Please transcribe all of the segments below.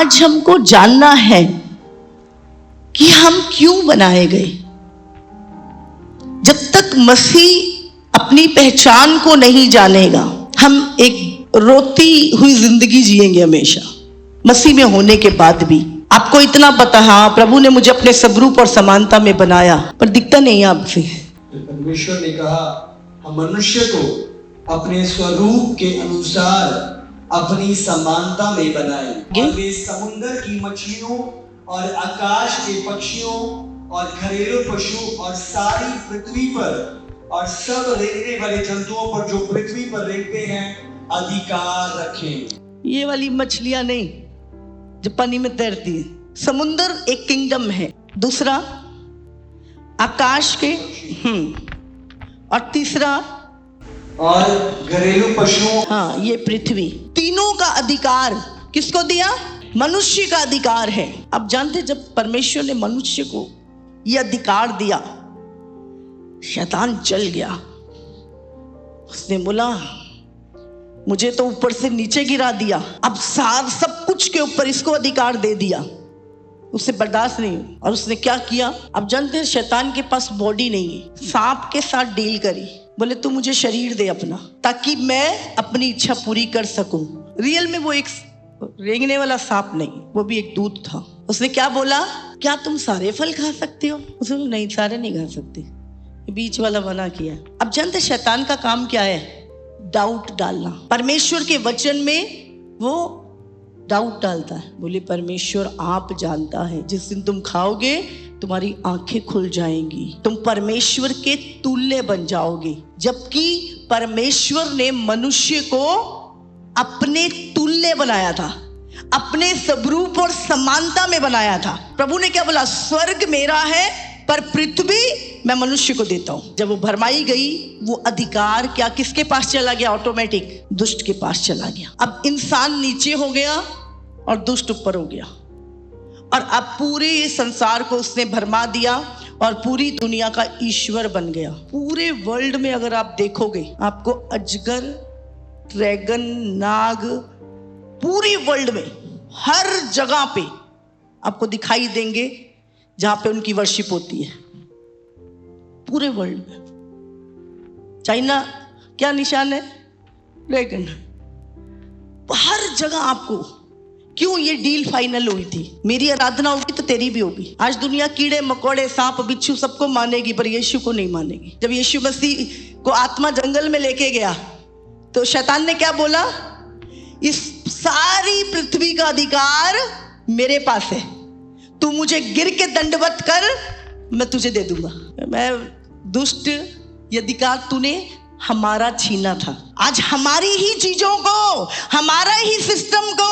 आज हमको जानना है कि हम क्यों बनाए गए। जब तक मसीह अपनी पहचान को नहीं जानेगा, हम एक रोती हुई जिंदगी जिएंगे हमेशा। मसीह में होने के बाद भी आपको इतना पता, हाँ प्रभु ने मुझे अपने स्वरूप और समानता में बनाया, पर दिखता नहीं है आपसे। परमेश्वर ने कहा हम मनुष्य को अपने स्वरूप के अनुसार अपनी समानता में बनाए, और वे समुद्र की मछलियों और आकाश के पक्षियों और घरेलू पशु और सारी पृथ्वी पर और सब रेंगने वाले जंतुओं पर जो पृथ्वी पर रेंगते हैं अधिकार रखें। ये वाली मछलियां नहीं जो पानी में तैरती है। समुद्र एक किंगडम है, दूसरा आकाश के और तीसरा और घरेलू पशुओं, हाँ ये पृथ्वी। तीनों का अधिकार किसको दिया? मनुष्य का अधिकार है। अब जानते, जब परमेश्वर ने मनुष्य को यह अधिकार दिया, शैतान जल गया। उसने बोला मुझे तो ऊपर से नीचे गिरा दिया, अब सब कुछ के ऊपर इसको अधिकार दे दिया। उससे बर्दाश्त नहीं, और उसने क्या किया? अब जानते हैं शैतान के पास बॉडी नहीं है, सांप के साथ डील करी। बोले तू मुझे शरीर दे अपना, ताकि मैं अपनी इच्छा पूरी कर सकूं। रियल में वो एक रेंगने वाला सांप नहीं, वो भी एक दूत था। उसने क्या बोला? क्या तुम सारे फल खा सकते हो? उसने बोला नहीं, सारे नहीं खा सकते, बीच वाला मना किया। अब जानते शैतान का काम क्या है? डाउट डालना। परमेश्वर के वचन में वो डाउट डालता है। बोले परमेश्वर आप जानता है, जिस दिन तुम खाओगे तुम्हारी आंखें खुल जाएंगी, तुम परमेश्वर के तुल्य बन जाओगे। जबकि परमेश्वर ने मनुष्य को अपने तुल्य बनाया था, अपने स्वरूप और समानता में बनाया था। प्रभु ने क्या बोला? स्वर्ग मेरा है पर पृथ्वी मैं मनुष्य को देता हूं। जब वो भरमाई गई, वो अधिकार क्या किसके पास चला गया? ऑटोमेटिक दुष्ट के पास चला गया। अब इंसान नीचे हो गया और दुष्ट ऊपर हो गया, और अब पूरे संसार को उसने भरमा दिया और पूरी दुनिया का ईश्वर बन गया। पूरे वर्ल्ड में अगर आप देखोगे, आपको अजगर, ड्रैगन, नाग पूरी वर्ल्ड में हर जगह पे आपको दिखाई देंगे जहां पे उनकी वर्शिप होती है। पूरे वर्ल्ड में चाइना क्या निशान है? ड्रैगन। हर जगह आपको। क्यों? ये डील फाइनल हुई थी, मेरी आराधना होगी तो तेरी भी होगी। आज दुनिया कीड़े मकोड़े, सांप बिच्छू सबको मानेगी, पर यीशु को नहीं मानेगी। जब यीशु मसीह को आत्मा जंगल में लेके गया तो शैतान ने क्या बोला? इस सारी पृथ्वी का अधिकार मेरे पास है, तू मुझे गिर के दंडवत कर, मैं तुझे दे दूंगा। मैं दुष्ट, ये अधिकार तूने हमारा छीना था। आज हमारी ही चीजों को, हमारा ही सिस्टम को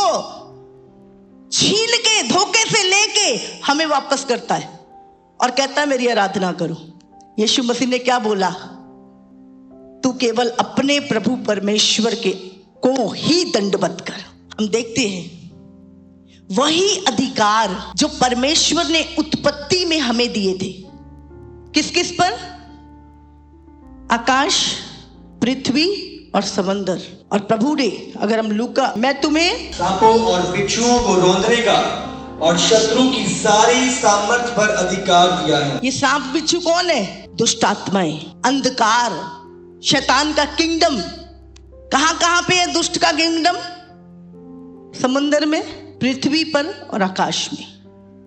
छीन के, धोखे से लेके हमें वापस करता है और कहता है मेरी आराधना करो। यीशु मसीह ने क्या बोला? तू केवल अपने प्रभु परमेश्वर के को ही दंडवत कर। हम देखते हैं वही अधिकार जो परमेश्वर ने उत्पत्ति में हमें दिए थे। किस किस पर? आकाश, पृथ्वी और समंदर। और प्रभु ने, अगर हम लूका, मैं तुम्हें सांपों और बिच्छुओं को रौंदने का और शत्रु की सारी सामर्थ पर अधिकार दिया है। ये सांप बिच्छू कौन है? दुष्ट आत्माएं, अंधकार, शैतान का किंगडम। कहां कहां पे है दुष्ट का किंगडम? समुद्र में, पृथ्वी पर और आकाश में।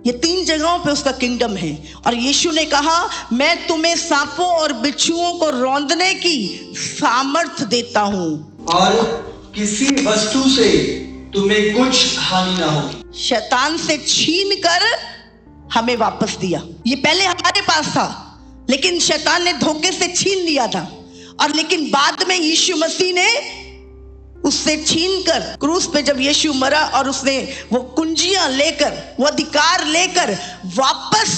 ये तीन जगहों पे उसका किंगडम है। और यीशु ने कहा मैं तुम्हें सांपों और बिच्छुओं को रौंदने की सामर्थ देता हूं, और किसी वस्तु से तुम्हें कुछ हानि ना होगी। शैतान से छीन कर हमें वापस दिया। ये पहले हमारे पास था, लेकिन शैतान ने धोखे से छीन लिया था। और लेकिन बाद में यीशु मसीह ने उससे छीनकर क्रूस पे जब यीशु मरा और उसने वो कुंजियां लेकर, वो अधिकार लेकर वापस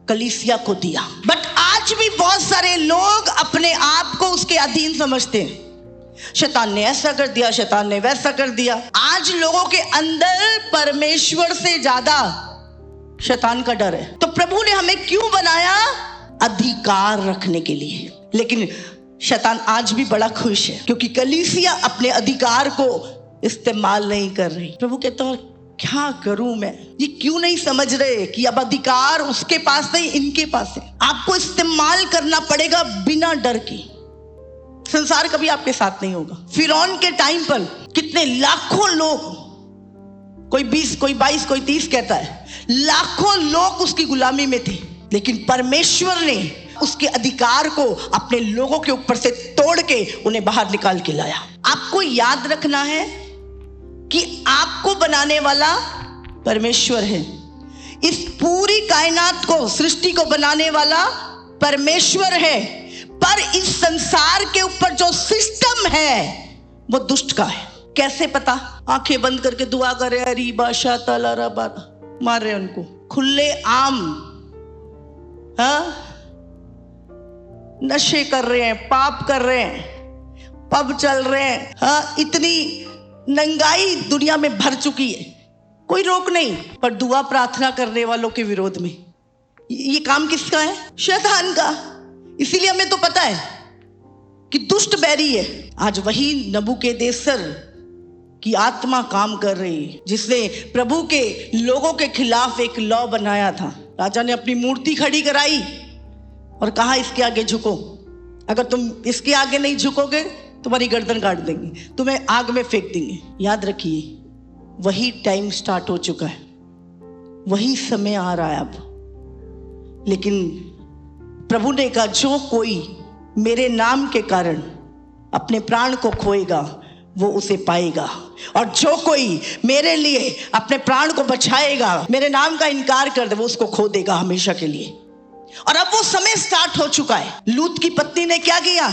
कलीसिया को दिया। बट आज भी बहुत सारे लोग अपने आप को उसके अधीन समझते हैं। शैतान ने ऐसा कर दिया, शैतान ने वैसा कर दिया। आज लोगों के अंदर परमेश्वर से ज्यादा शैतान का डर है। तो प्रभु ने हमें क्यों बनाया? अधिकार रखने के लिए। लेकिन शैतान आज भी बड़ा खुश है, क्योंकि कलीसिया अपने अधिकार को इस्तेमाल नहीं कर रही। प्रभु कहता है क्या करूं मैं, ये क्यों नहीं समझ रहे कि अब अधिकार उसके पास नहीं, इनके पास है। आपको इस्तेमाल करना पड़ेगा बिना डर के। संसार कभी आपके साथ नहीं होगा। फिरौन के टाइम पर कितने लाखों लोग, कोई 20, कोई 22, कोई 30 कहता है, लाखों लोग उसकी गुलामी में थे, लेकिन परमेश्वर ने उसके अधिकार को अपने लोगों के ऊपर से तोड़ के उन्हें बाहर निकाल के लाया। आपको याद रखना है कि आपको बनाने वाला परमेश्वर है। इस पूरी कायनात को, सृष्टि को बनाने वाला परमेश्वर है, पर इस संसार के ऊपर जो सिस्टम है वो दुष्ट का है। कैसे पता? आंखें बंद करके दुआ कर रहे, अरी बाशा तला रबा, मार रहे उनको खुले आम, हाँ, नशे कर रहे हैं, पाप कर रहे हैं, पब चल रहे हैं, हाँ, इतनी नंगाई दुनिया में भर चुकी है, कोई रोक नहीं। पर दुआ प्रार्थना करने वालों के विरोध में ये काम किसका है? शैतान का। इसीलिए हमें तो पता है कि दुष्ट बैरी है। आज वही नबूकदनेस्सर की आत्मा काम कर रही है, जिसने प्रभु के लोगों के खिलाफ एक लॉ बनाया था। राजा ने अपनी मूर्ति खड़ी कराई और कहा इसके आगे झुको, अगर तुम इसके आगे नहीं झुकोगे तुम्हारी गर्दन काट देंगे, तुम्हें आग में फेंक देंगे। याद रखिए, वही टाइम स्टार्ट हो चुका है, वही समय आ रहा है अब। लेकिन प्रभु ने कहा, जो कोई मेरे नाम के कारण अपने प्राण को खोएगा वो उसे पाएगा, और जो कोई मेरे लिए अपने प्राण को बचाएगा, मेरे नाम का इनकार कर दे, वो उसको खो देगा हमेशा के लिए। और अब वो समय स्टार्ट हो चुका है। लूत की पत्नी ने क्या किया?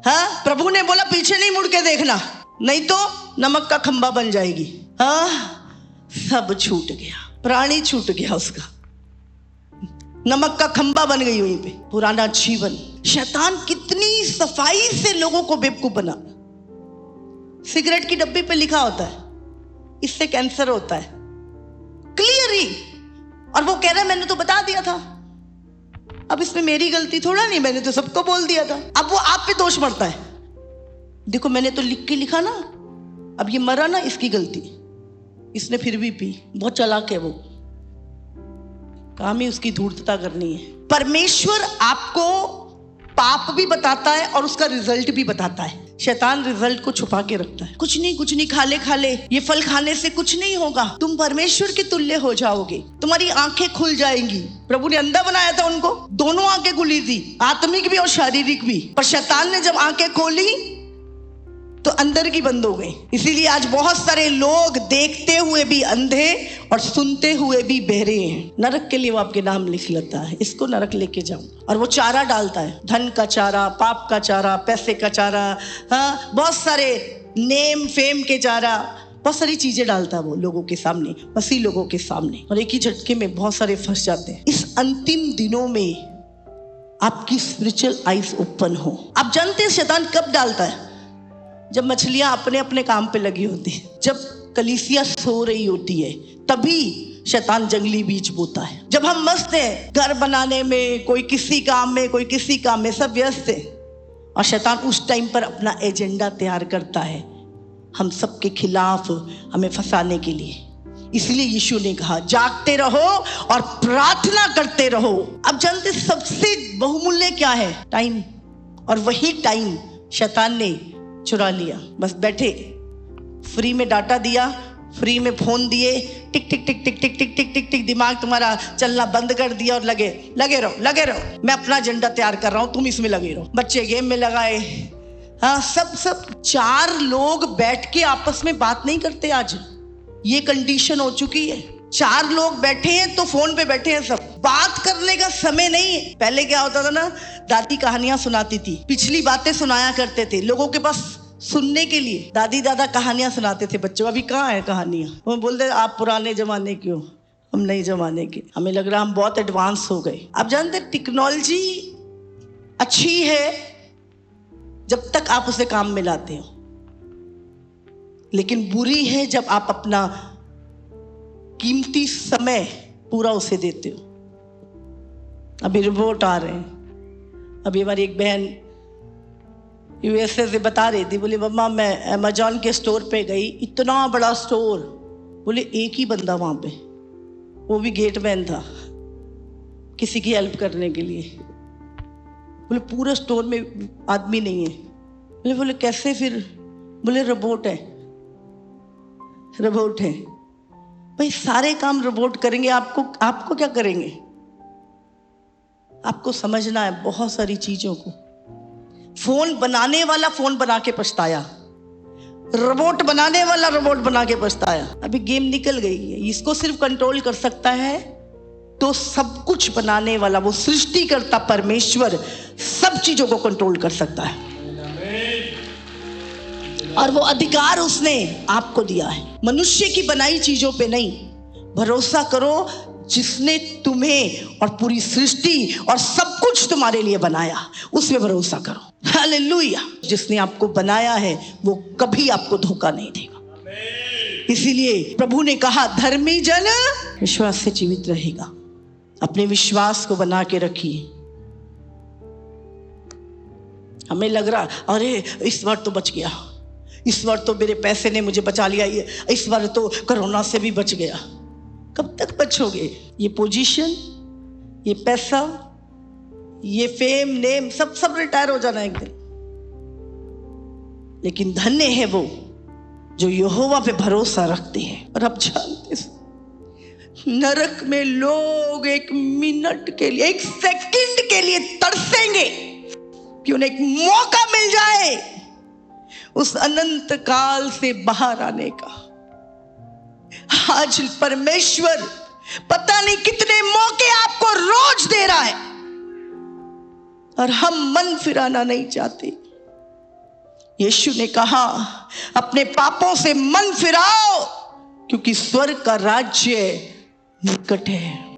हाँ, प्रभु ने बोला पीछे नहीं मुड़ के देखना, नहीं तो नमक का खंबा बन जाएगी। हाँ, सब छूट गया, प्राणी छूट गया उसका, नमक का खंबा बन गई वहीं पे। पुराना जीवन। शैतान कितनी सफाई से लोगों को बेवकूफ बना। सिगरेट की डब्बी पे लिखा होता है इससे कैंसर होता है, क्लियर ही, और वो कह रहा है मैंने तो बता दिया था। अब इसमें मेरी गलती थोड़ा नहीं, मैंने तो सबको बोल दिया था। अब वो आप पे दोष मरता है, देखो मैंने तो लिख के लिखा ना, अब ये मरा ना, इसकी गलती, इसने फिर भी पी। बहुत चालाक है वो, काम ही उसकी धूर्तता करनी है। परमेश्वर आपको पाप भी बताता है और उसका रिजल्ट भी बताता है। शैतान रिजल्ट को छुपा के रखता है, कुछ नहीं खा ले, ये फल खाने से कुछ नहीं होगा, तुम परमेश्वर के तुल्य हो जाओगे, तुम्हारी आंखें खुल जाएंगी। प्रभु ने अंधा बनाया था उनको, दोनों आंखें खुली थी, आत्मिक भी और शारीरिक भी, पर शैतान ने जब आंखें खोली तो अंदर की बंद हो गई। इसीलिए आज बहुत सारे लोग देखते हुए भी अंधे और सुनते हुए भी बहरे हैं। नरक के लिए वो आपके नाम लिख लेता है, इसको नरक लेके जाओ, और वो चारा डालता है, धन का चारा, पाप का चारा, पैसे का चारा, हाँ, बहुत सारे नेम फेम के चारा, बहुत सारी चीजें डालता है वो लोगों के सामने, मसीह लोगों के सामने, और एक ही झटके में बहुत सारे फंस जाते हैं। इस अंतिम दिनों में आपकी स्पिरिचुअल आइज ओपन हो। आप जानते हैं शैतान कब डालता है? जब मछलियां अपने अपने काम पे लगी होती है, जब कलीसिया सो रही होती है, तभी शैतान जंगली बीज बोता है। जब हम मस्त हैं घर बनाने में, कोई किसी काम में, कोई किसी काम में, सब व्यस्त है, और शैतान उस टाइम पर अपना एजेंडा तैयार करता है हम सबके खिलाफ, हमें फंसाने के लिए। इसलिए यीशु ने कहा जागते रहो और प्रार्थना करते रहो। अब जानते सबसे बहुमूल्य क्या है? टाइम। और वही टाइम शैतान ने चुरा लिया। बस बैठे, फ्री में डाटा दिया, फ्री में फोन दिए, टिक टिक टिक टिक टिक टिक टिक टिक टिक, दिमाग तुम्हारा चलना बंद कर दिया और लगे रहो, मैं अपना एजेंडा तैयार कर रहा हूं, तुम इसमें लगे रहो। बच्चे गेम में लगाए, हाँ, सब 4 लोग बैठ के आपस में बात नहीं करते। आज ये कंडीशन हो चुकी है, 4 लोग बैठे हैं तो फोन पे बैठे हैं, सब बात करने का समय नहीं है। पहले क्या होता था ना, दादी कहानियां सुनाती थी, पिछली बातें सुनाया करते थे लोगों के पास सुनने के लिए। दादी दादा कहानियां सुनाते थे बच्चों। अभी कहाँ है कहानियां? वो बोलते आप पुराने जमाने के हो, हम नए जमाने के। हमें लग रहा हम बहुत एडवांस हो गए। आप जानते टेक्नोलॉजी अच्छी है जब तक आप उसे काम में लाते हो, लेकिन बुरी है जब आप अपना कीमती समय पूरा उसे देते हो। अभी रिपोर्ट आ रहे हैं, अभी हमारी एक बहन यूएसए से बता रही थी, बोली मम्मा मैं अमेजॉन के स्टोर पे गई, इतना बड़ा स्टोर, बोले एक ही बंदा वहां पे, वो भी गेटमैन था, किसी की हेल्प करने के लिए। बोले पूरा स्टोर में आदमी नहीं है। बोले कैसे फिर? बोले रोबोट है, रोबोट है। भाई सारे काम रोबोट करेंगे, आपको क्या करेंगे? आपको समझना है बहुत सारी चीजों को। फोन बनाने वाला फोन बना के पछताया, रोबोट बनाने वाला रोबोट बना के पछताया। अभी गेम निकल गई है। इसको सिर्फ कंट्रोल कर सकता है तो सब कुछ बनाने वाला, वो सृष्टिकर्ता परमेश्वर सब चीजों को कंट्रोल कर सकता है, और वो अधिकार उसने आपको दिया है। मनुष्य की बनाई चीजों पे नहीं, भरोसा करो जिसने तुम्हें और पूरी सृष्टि और सब कुछ तुम्हारे लिए बनाया, उस पे भरोसा करो। हालेलुया। जिसने आपको बनाया है वो कभी आपको धोखा नहीं देगा। इसीलिए प्रभु ने कहा धर्मी जन विश्वास से जीवित रहेगा। अपने विश्वास को बना के रखिए। हमें लग रहा अरे इस बार तो बच गया, इस बार तो मेरे पैसे ने मुझे बचा लिया, इस बार तो कोरोना से भी बच गया। कब तक बचोगे? ये पोजीशन, ये पैसा, ये फेम, नेम सब रिटायर हो जाना एक दिन। लेकिन धन्य है वो जो यहोवा पे भरोसा रखते हैं। और अब जानते नरक में लोग एक मिनट के लिए, एक सेकंड के लिए तरसेंगे कि उन्हें एक मौका मिल जाए उस अनंत काल से बाहर आने का। आज परमेश्वर पता नहीं कितने मौके आपको रोज दे रहा है, और हम मन फिराना नहीं चाहते। यीशु ने कहा अपने पापों से मन फिराओ, क्योंकि स्वर्ग का राज्य निकट है।